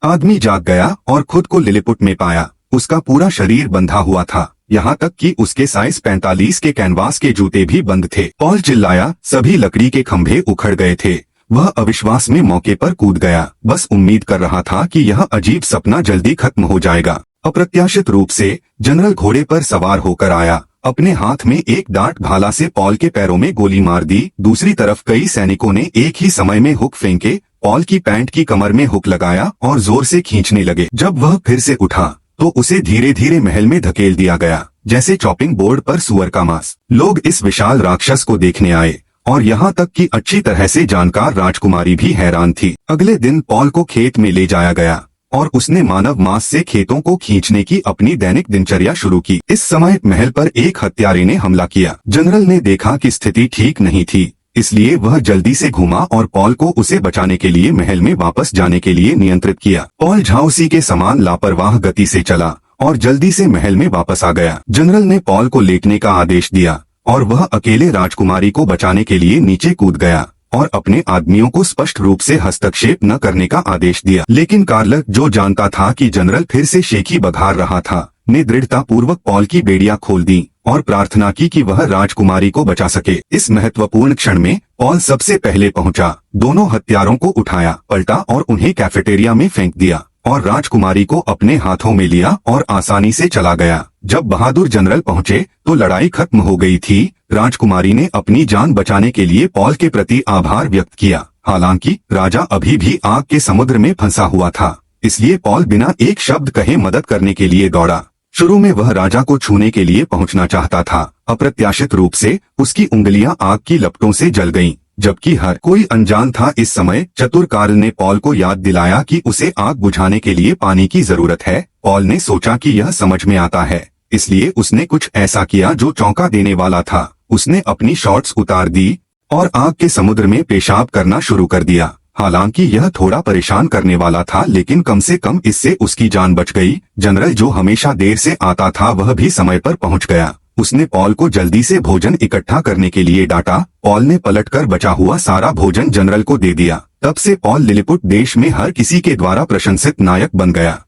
आदमी जाग गया और खुद को लिलिपुट में पाया। उसका पूरा शरीर बंधा हुआ था, यहाँ तक कि उसके साइज 45 के कैनवास के जूते भी बंद थे। पॉल चिल्लाया, सभी लकड़ी के खंभे उखड़ गए थे। वह अविश्वास में मौके पर कूद गया, बस उम्मीद कर रहा था कि यह अजीब सपना जल्दी खत्म हो जाएगा। अप्रत्याशित रूप से जनरल घोड़े पर सवार होकर आया। अपने हाथ में एक डार्ट भाला से पॉल के पैरों में गोली मार दी। दूसरी तरफ कई सैनिकों ने एक ही समय में हुक फेंके। पॉल की पैंट की कमर में हुक लगाया और जोर से खींचने लगे। जब वह फिर से उठा तो उसे धीरे धीरे महल में धकेल दिया गया, जैसे चॉपिंग बोर्ड पर सुअर का मांस। लोग इस विशाल राक्षस को देखने आए और यहाँ तक कि अच्छी तरह से जानकार राजकुमारी भी हैरान थी। अगले दिन पॉल को खेत में ले जाया गया और उसने मानव मांस से खेतों को खींचने की अपनी दैनिक दिनचर्या शुरू की। इस समय महल पर एक हत्यारे ने हमला किया। जनरल ने देखा कि स्थिति ठीक नहीं थी, इसलिए वह जल्दी से घूमा और पॉल को उसे बचाने के लिए महल में वापस जाने के लिए नियंत्रित किया। पॉल झांसी के समान लापरवाह गति से चला और जल्दी से महल में वापस आ गया। जनरल ने पॉल को लेटने का आदेश दिया और वह अकेले राजकुमारी को बचाने के लिए नीचे कूद गया और अपने आदमियों को स्पष्ट रूप से हस्तक्षेप न करने का आदेश दिया। लेकिन कार्लक, जो जानता था कि जनरल फिर से शेखी बघार रहा था, ने दृढ़ता पूर्वक पॉल की बेड़ियां खोल दी और प्रार्थना की कि वह राजकुमारी को बचा सके। इस महत्वपूर्ण क्षण में पॉल सबसे पहले पहुंचा, दोनों हत्यारों को उठाया, पलटा और उन्हें कैफेटेरिया में फेंक दिया और राजकुमारी को अपने हाथों में लिया और आसानी से चला गया। जब बहादुर जनरल पहुंचे तो लड़ाई खत्म हो गई थी। राजकुमारी ने अपनी जान बचाने के लिए पॉल के प्रति आभार व्यक्त किया। हालांकि राजा अभी भी आग के समुद्र में फंसा हुआ था, इसलिए पॉल बिना एक शब्द कहे मदद करने के लिए दौड़ा। शुरू में वह राजा को छूने के लिए पहुंचना चाहता था। अप्रत्याशित रूप से उसकी उंगलियां आग की लपटों से जल गईं, जबकि हर कोई अनजान था। इस समय चतुर कार्ल ने पॉल को याद दिलाया कि उसे आग बुझाने के लिए पानी की जरूरत है। पॉल ने सोचा कि यह समझ में आता है, इसलिए उसने कुछ ऐसा किया जो चौंका देने वाला था। उसने अपनी शॉर्ट्स उतार दी और आग के समुद्र में पेशाब करना शुरू कर दिया। हालांकि यह थोड़ा परेशान करने वाला था, लेकिन कम से कम इससे उसकी जान बच गई। जनरल, जो हमेशा देर से आता था, वह भी समय पर पहुंच गया। उसने पॉल को जल्दी से भोजन इकट्ठा करने के लिए डांटा। पॉल ने पलटकर बचा हुआ सारा भोजन जनरल को दे दिया। तब से पॉल लिलिपुट देश में हर किसी के द्वारा प्रशंसित नायक बन गया।